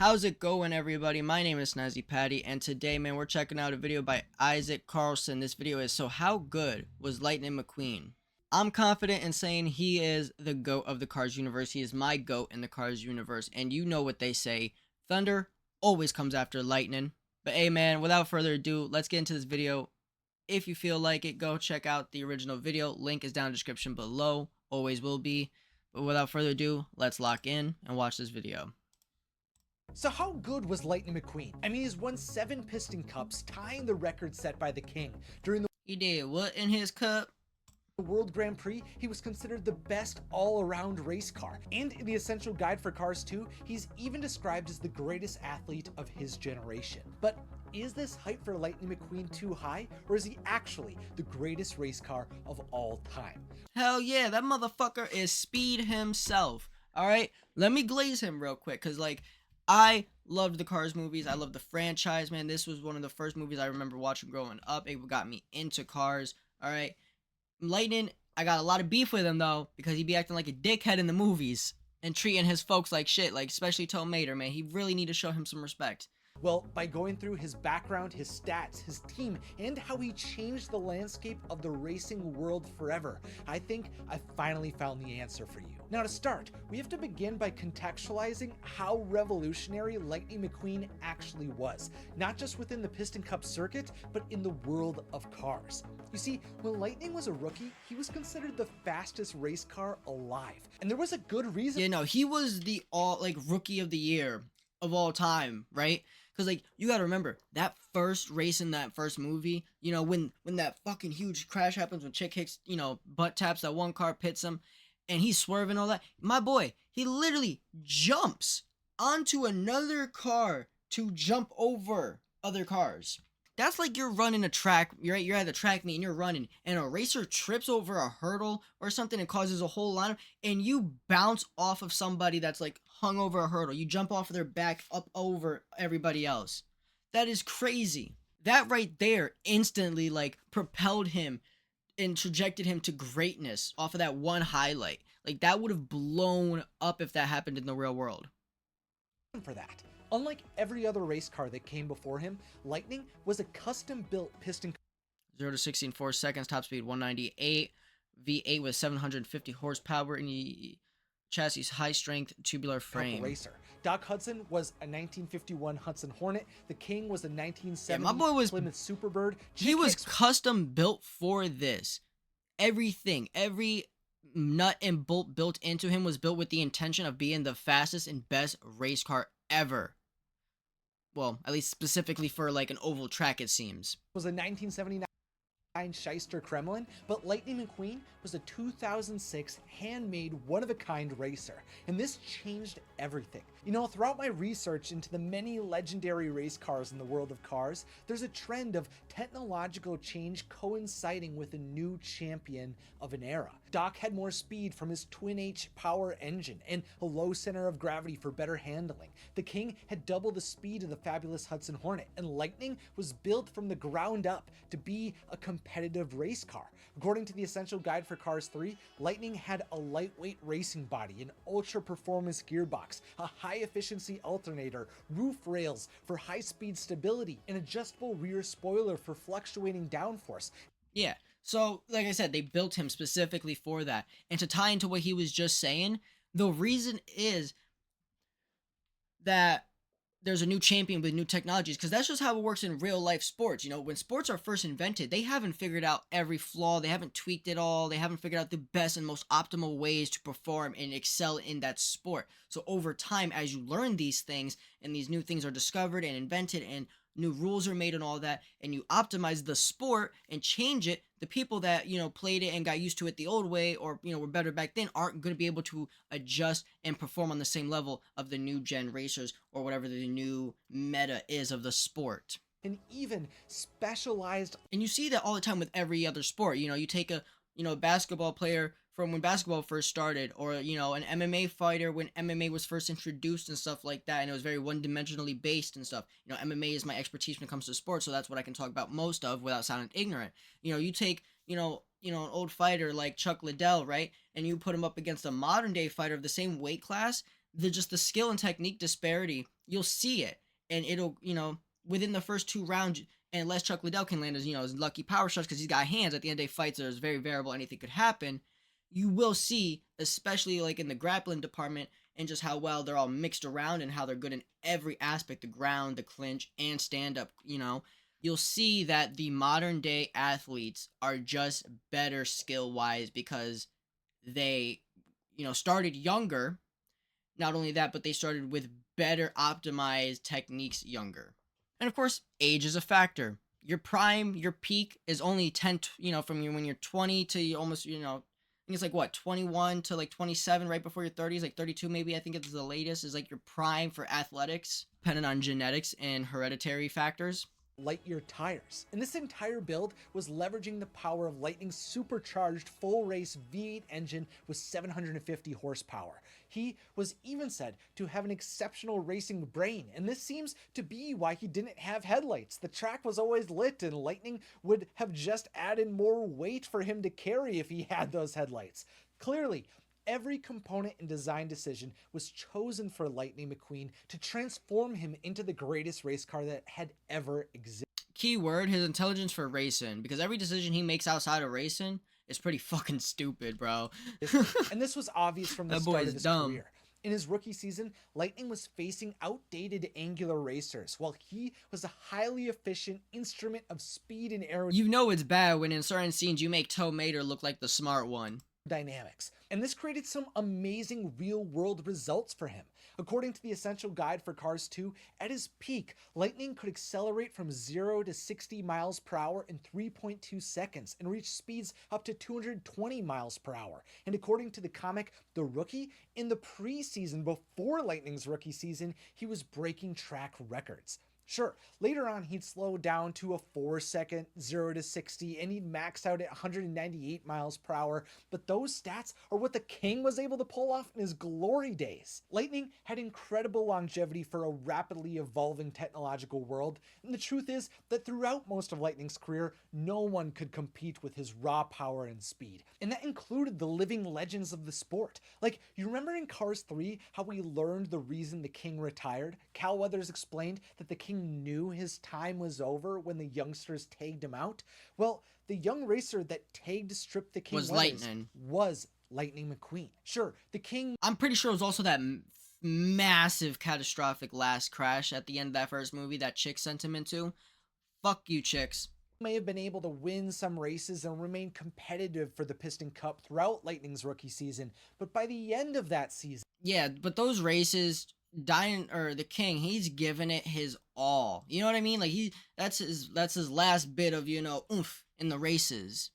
How's it going, everybody? My name is Snazzy Patty, and today, man, we're checking out a video by Isaac Carlson. This video is, so how good was Lightning McQueen? I'm confident in saying he is the GOAT of the Cars universe. He is my GOAT in the Cars universe, and you know what they say, thunder always comes after lightning. But hey, man, without further ado, let's get into this video. If you feel like it, go check out the original video. Link is down in the description below, always will be. But without further ado, let's lock in and watch this video. So how good was Lightning McQueen? I mean, he's won 7 Piston Cups, tying the record set by the King. During the He did what in his cup? World Grand Prix, he was considered the best all-around race car. And in the Essential Guide for Cars 2, he's even described as the greatest athlete of his generation. But is this hype for Lightning McQueen too high, or is he actually the greatest race car of all time? Hell yeah, that motherfucker is speed himself. Alright, let me glaze him real quick, because like, I loved the Cars movies. I loved the franchise, man. This was one of the first movies I remember watching growing up. It got me into cars. All right. Lightning, I got a lot of beef with him, though, because he be acting like a dickhead in the movies and treating his folks like shit, like especially Tom Mater, man. He really need to show him some respect. Well, by going through his background, his stats, his team, and how he changed the landscape of the racing world forever, I think I finally found the answer for you. Now to start, we have to begin by contextualizing how revolutionary Lightning McQueen actually was, not just within the Piston Cup circuit, but in the world of cars. You see, when Lightning was a rookie, he was considered the fastest race car alive, and there was a good reason. You know, he was the rookie of the year of all time, right? Because like, you gotta remember that first race in that first movie, you know, when that fucking huge crash happens, when Chick Hicks, you know, butt taps that one car, pits him, and he's swerving all that. My boy, he literally jumps onto another car to jump over other cars. That's like you're running a track, you're at the track meet and you're running, and a racer trips over a hurdle or something and causes a whole line, and you bounce off of somebody that's like hung over a hurdle. You jump off of their back up over everybody else. That is crazy. That right there instantly like propelled him and trajected him to greatness off of that one highlight. Like that would have blown up if that happened in the real world. For that. Unlike every other race car that came before him, Lightning was a custom-built piston 0 to 60 in 4 seconds, top speed 198, V8 with 750 horsepower in the chassis, high strength tubular frame. racer. Doc Hudson was a 1951 Hudson Hornet. The King was a 1970 my boy was Plymouth Superbird. He was custom built for this. Everything, every nut and bolt built into him was built with the intention of being the fastest and best race car ever. Well, at least specifically for like an oval track, it seems. Was a 1979 Shyster Kremlin, but Lightning McQueen was a 2006 handmade one-of-a-kind racer, and this changed everything. You know, throughout my research into the many legendary race cars in the world of cars, there's a trend of technological change coinciding with a new champion of an era. Doc had more speed from his twin-H power engine and a low center of gravity for better handling. The King had double the speed of the fabulous Hudson Hornet, and Lightning was built from the ground up to be a competitive race car. According to the Essential Guide for Cars 3, Lightning had a lightweight racing body, an ultra-performance gearbox, a high-efficiency alternator, roof rails for high-speed stability, an adjustable rear spoiler for fluctuating downforce. Yeah, so like I said, they built him specifically for that. And to tie into what he was just saying, the reason is that there's a new champion with new technologies, because that's just how it works in real life sports. You know, when sports are first invented, they haven't figured out every flaw, they haven't tweaked it all, they haven't figured out the best and most optimal ways to perform and excel in that sport. So over time, as you learn these things and these new things are discovered and invented and new rules are made and all that, and you optimize the sport and change it, the people that, you know, played it and got used to it the old way, or, you know, were better back then, aren't going to be able to adjust and perform on the same level of the new gen racers or whatever the new meta is of the sport. And even specialized. And you see that all the time with every other sport. You know, you take a, you know, basketball player from when basketball first started, or, you know, an MMA fighter when MMA was first introduced and stuff like that, and it was very one-dimensionally based and stuff. You know, MMA is my expertise when it comes to sports, so that's what I can talk about most of without sounding ignorant. You know, you take, you know, an old fighter like Chuck Liddell, right, and you put him up against a modern-day fighter of the same weight class, the skill and technique disparity, you'll see it, and it'll, within the first 2 rounds. And unless Chuck Liddell can land his lucky power shots because he's got hands. At the end of the day, fights are very variable. Anything could happen. You will see, especially like in the grappling department, and just how well they're all mixed around and how they're good in every aspect, the ground, the clinch, and stand up. You'll see that the modern day athletes are just better skill wise because they, started younger. Not only that, but they started with better optimized techniques younger. And of course, age is a factor. Your prime, your peak is only 10, from when you're 20 to you almost, I think it's like what, 21 to like 27 right before your 30s, like 32 maybe, I think it's the latest, is like your prime for athletics, depending on genetics and hereditary factors. Lightyear tires. And this entire build was leveraging the power of Lightning's supercharged full race V8 engine with 750 horsepower. He was even said to have an exceptional racing brain, and this seems to be why he didn't have headlights. The track was always lit, and Lightning would have just added more weight for him to carry if he had those headlights. Clearly, every component and design decision was chosen for Lightning McQueen to transform him into the greatest race car that had ever existed. Keyword, his intelligence for racing, because every decision he makes outside of racing is pretty fucking stupid, bro. And this was obvious from the That start boy's of his dumb. career. In his rookie season, Lightning was facing outdated angular racers, while he was a highly efficient instrument of speed and aerodynamics. You know it's bad when in certain scenes you make Tow Mater look like the smart one. And this created some amazing real-world results for him. According to the Essential Guide for Cars 2, at his peak, Lightning could accelerate from 0 to 60 miles per hour in 3.2 seconds and reach speeds up to 220 miles per hour. And according to the comic The Rookie, in the preseason before Lightning's rookie season, he was breaking track records. Sure, later on he'd slow down to a 4-second 0 to 60 and he'd max out at 198 miles per hour, but those stats are what the King was able to pull off in his glory days. Lightning had incredible longevity for a rapidly evolving technological world, and the truth is that throughout most of Lightning's career, no one could compete with his raw power and speed, and that included the living legends of the sport. Like, you remember in Cars 3 how we learned the reason the King retired? Cal Weathers explained that the King knew his time was over when the youngsters tagged him out. Well, the young racer that tagged stripped the King Was Weathers Lightning. was Lightning McQueen. Sure, the King... I'm pretty sure it was also that massive catastrophic last crash at the end of that first movie that chick sent him into. Fuck you, chicks. May have been able to win some races and remain competitive for the Piston Cup throughout Lightning's rookie season, but by the end of that season... Yeah, but those races... the King, he's giving it his all. You know what I mean? Like that's his last bit of, oomph in the races.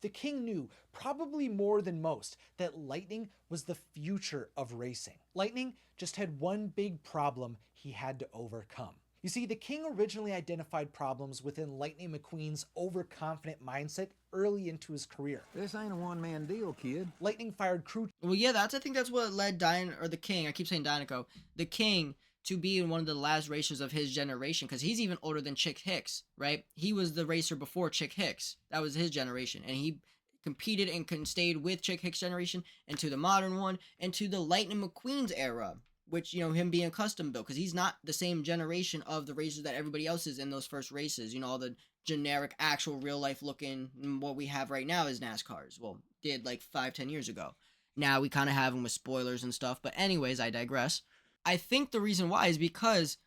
The King knew, probably more than most, that Lightning was the future of racing. Lightning just had one big problem he had to overcome. You see, the King originally identified problems within Lightning McQueen's overconfident mindset early into his career. This ain't a one-man deal, kid. Lightning fired crew... Well, yeah, I think that's what led the King, I keep saying Dinoco, the King to be one of the last racers of his generation, because he's even older than Chick Hicks, right? He was the racer before Chick Hicks. That was his generation, and he competed and stayed with Chick Hicks' generation into the modern one, and to the Lightning McQueen's era, which, him being custom built, because he's not the same generation of the racers that everybody else is in those first races. All the generic, actual, real-life looking, what we have right now is NASCARs. Well, did like 5-10 years ago. Now we kind of have them with spoilers and stuff, but anyways, I digress. I think the reason why is because,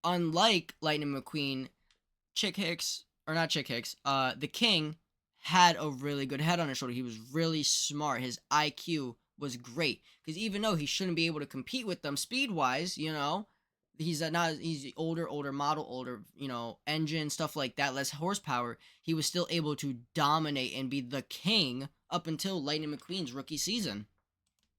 unlike Lightning McQueen, the King had a really good head on his shoulder. He was really smart. His IQ was great, because even though he shouldn't be able to compete with them speed wise, he's older model, older, engine, stuff like that, less horsepower, he was still able to dominate and be the King up until Lightning McQueen's rookie season.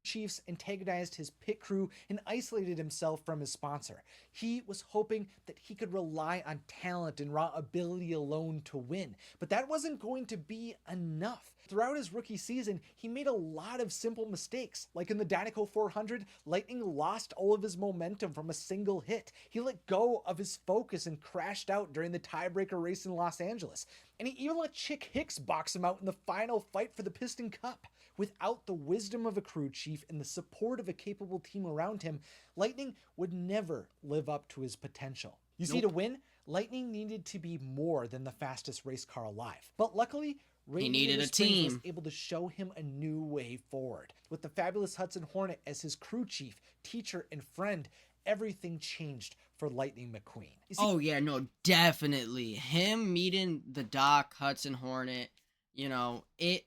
Chiefs antagonized his pit crew and isolated himself from his sponsor. He was hoping that he could rely on talent and raw ability alone to win, but that wasn't going to be enough. Throughout his rookie season, he made a lot of simple mistakes. Like in the Dinoco 400, Lightning lost all of his momentum from a single hit. He let go of his focus and crashed out during the tiebreaker race in Los Angeles. And he even let Chick Hicks box him out in the final fight for the Piston Cup. Without the wisdom of a crew chief, chief and the support of a capable team around him, Lightning would never live up to his potential. You see, to win, Lightning needed to be more than the fastest race car alive. But luckily, He needed Radiator a Springs was team. able to show him a new way forward. With the fabulous Hudson Hornet as his crew chief, teacher, and friend, everything changed for Lightning McQueen. You see, Oh yeah, no, definitely. Him meeting the Doc Hudson Hornet, it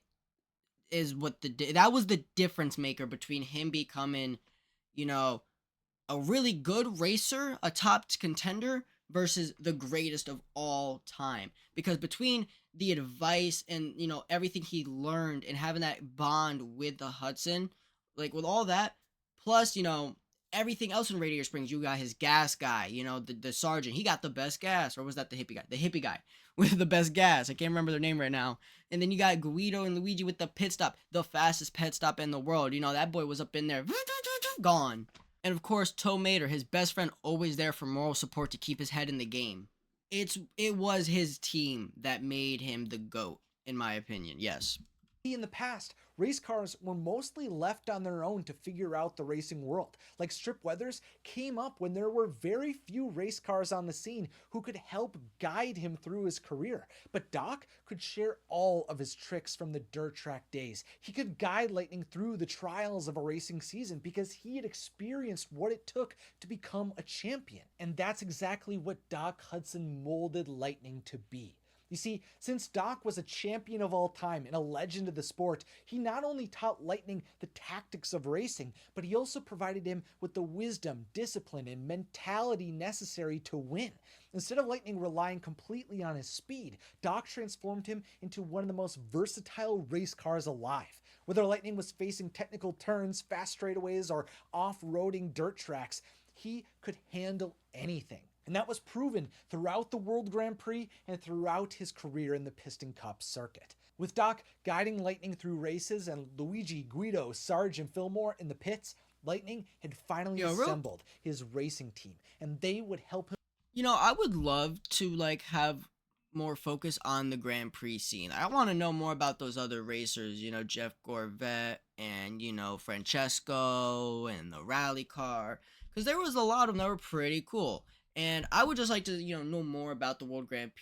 is what that was the difference maker between him becoming, you know, a really good racer, a top contender, versus the greatest of all time. Because between the advice and everything he learned and having that bond with the Hudson, like with all that, plus everything else in Radiator Springs, you got his gas guy, the sergeant. He got the best gas, or was that the hippie guy? The hippie guy with the best gas. I can't remember their name right now. And then you got Guido and Luigi with the pit stop, the fastest pit stop in the world. That boy was up in there, gone. And of course, Toe Mater, his best friend, always there for moral support to keep his head in the game. It was his team that made him the GOAT, in my opinion. Yes. in the past, race cars were mostly left on their own to figure out the racing world. Like Strip Weathers came up when there were very few race cars on the scene who could help guide him through his career. But Doc could share all of his tricks from the dirt track days. He could guide Lightning through the trials of a racing season because he had experienced what it took to become a champion. And that's exactly what Doc Hudson molded Lightning to be. You see, since Doc was a champion of all time and a legend of the sport, he not only taught Lightning the tactics of racing, but he also provided him with the wisdom, discipline, and mentality necessary to win. Instead of Lightning relying completely on his speed, Doc transformed him into one of the most versatile race cars alive. Whether Lightning was facing technical turns, fast straightaways, or off-roading dirt tracks, he could handle anything. And that was proven throughout the World Grand Prix and throughout his career in the Piston Cup circuit. With Doc guiding Lightning through races and Luigi, Guido, Sarge, and Fillmore in the pits, Lightning had finally assembled his racing team, and they would help him. I would love to have more focus on the Grand Prix scene. I want to know more about those other racers, Jeff Gorvette and, Francesco and the rally car, because there was a lot of them that were pretty cool. And I would just like to, know more about the World Grand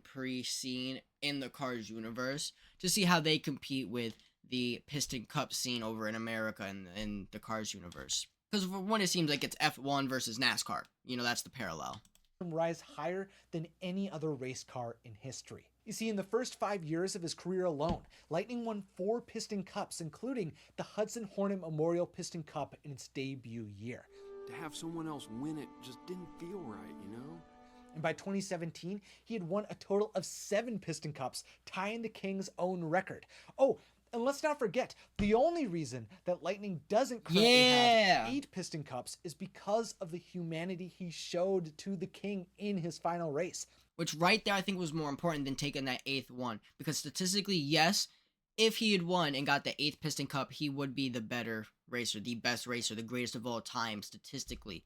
Prix scene in the Cars universe to see how they compete with the Piston Cup scene over in America and in the Cars universe. Because for one, it seems like it's F1 versus NASCAR. That's the parallel. Rise higher than any other race car in history. You see, in the first 5 years of his career alone, Lightning won 4 Piston Cups, including the Hudson Hornet Memorial Piston Cup in its debut year. To have someone else win it just didn't feel right, And by 2017, he had won a total of 7 Piston Cups, tying the King's own record. Oh, and let's not forget, the only reason that Lightning doesn't currently have 8 Piston Cups is because of the humanity he showed to the King in his final race. Which right there I think was more important than taking that 8th one. Because statistically, yes, if he had won and got the 8th Piston Cup, he would be the better racer, the best racer, the greatest of all time statistically.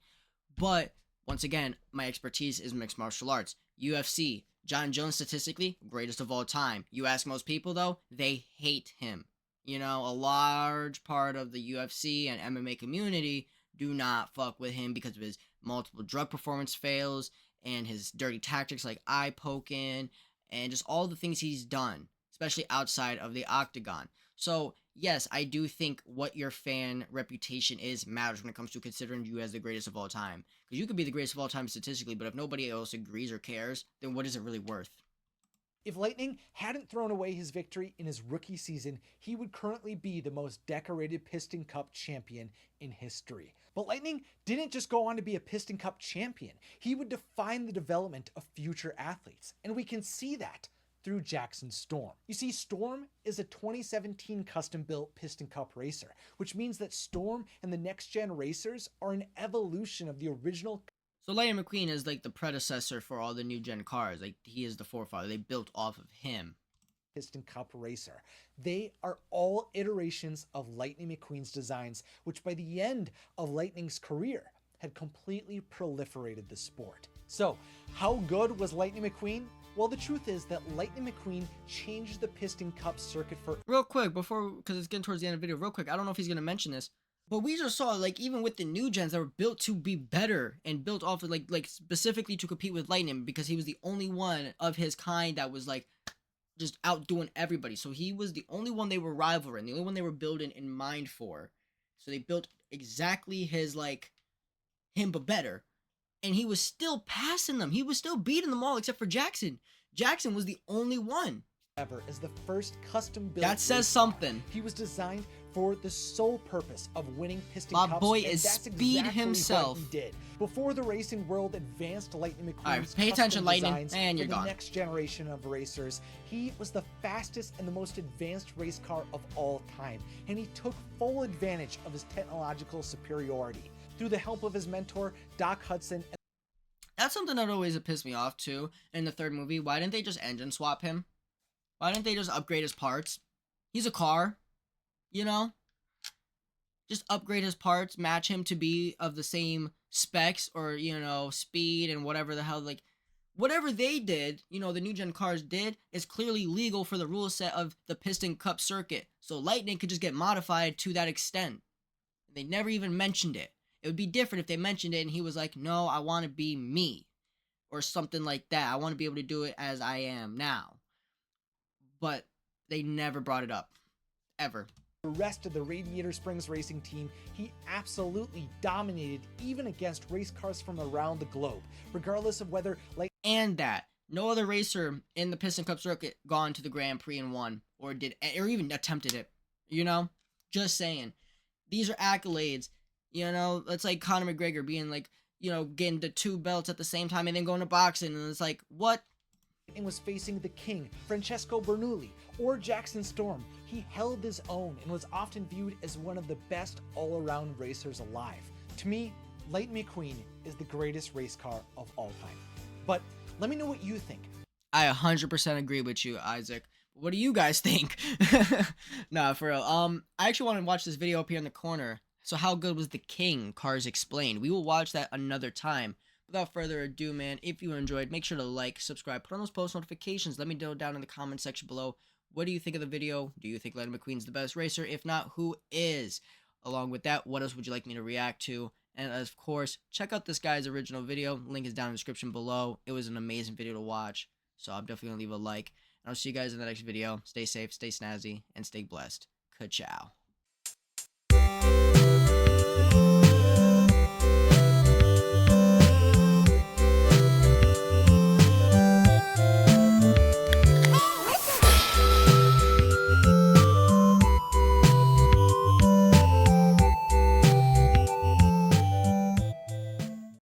But once again, my expertise is mixed martial arts. UFC, John Jones statistically, greatest of all time. You ask most people though, they hate him. A large part of the UFC and MMA community do not fuck with him because of his multiple drug performance fails and his dirty tactics like eye poking and just all the things he's done, especially outside of the octagon. So yes, I do think what your fan reputation is matters when it comes to considering you as the greatest of all time. Because you could be the greatest of all time statistically, but if nobody else agrees or cares, then what is it really worth? If Lightning hadn't thrown away his victory in his rookie season, he would currently be the most decorated Piston Cup champion in history. But Lightning didn't just go on to be a Piston Cup champion. He would define the development of future athletes. And we can see that through Jackson Storm. You see, Storm is a 2017 custom-built Piston Cup racer, which means that Storm and the next-gen racers are an evolution of the original. So Lightning McQueen is like the predecessor for all the new gen cars. Like he is the forefather. They built off of him. Piston Cup racer. They are all iterations of Lightning McQueen's designs, which by the end of Lightning's career had completely proliferated the sport. So, how good was Lightning McQueen? Well, the truth is that Lightning McQueen changed the Piston Cup circuit for... Real quick, before, because it's getting towards the end of the video, real quick, I don't know if he's going to mention this, but we just saw, like, even with the new gens that were built to be better and built off of, like specifically to compete with Lightning, because he was the only one of his kind that was, like, just outdoing everybody. So he was the only one they were rivaling, the only one they were building in mind for. So they built exactly his, like, him but better. And he was still passing them. He was still beating them all except for Jackson. Jackson was the only one. Ever as the first custom built. That says something. He was designed for the sole purpose of winning Piston My Cups. boy and is that's speed exactly himself. What he did. Before the racing world advanced Lightning McQueen's Alright, pay custom attention, Lightning, designs and you're for the gone. next generation of racers, he was the fastest and the most advanced race car of all time, and he took full advantage of his technological superiority through the help of his mentor Doc Hudson. That's something that always pissed me off too in the third movie. Why didn't they just engine swap him? Why didn't they just upgrade his parts? He's a car, you know? Just upgrade his parts, match him to be of the same specs or, you know, speed and whatever the hell, like, whatever they did, you know, the new gen cars did, is clearly legal for the rule set of the Piston Cup circuit. So Lightning could just get modified to that extent. They never even mentioned it. It would be different if they mentioned it and he was like, no, I want to be me. Or something like that. I want to be able to do it as I am now. But they never brought it up. Ever. The rest of the Radiator Springs racing team, he absolutely dominated even against race cars from around the globe, regardless of whether, like... And that no other racer in the Piston Cup circuit gone to the Grand Prix and won, or even attempted it. You know? Just saying. These are accolades. You know, it's like Conor McGregor being like, you know, getting the 2 belts at the same time and then going to boxing, and it's like, what? And was facing the king, Francesco Bernoulli, or Jackson Storm. He held his own and was often viewed as one of the best all-around racers alive. To me, Lightning McQueen is the greatest race car of all time. But let me know what you think. I 100% agree with you, Isaac. What do you guys think? Nah, for real. I actually want to watch this video up here in the corner. So how good was the King? Cars Explained. We will watch that another time. Without further ado, man, if you enjoyed, make sure to like, subscribe, put on those post notifications. Let me know down in the comment section below. What do you think of the video? Do you think Lightning McQueen's the best racer? If not, who is? Along with that, what else would you like me to react to? And of course, check out this guy's original video. Link is down in the description below. It was an amazing video to watch. So I'm definitely going to leave a like. And I'll see you guys in the next video. Stay safe, stay snazzy, and stay blessed. Ka-chow.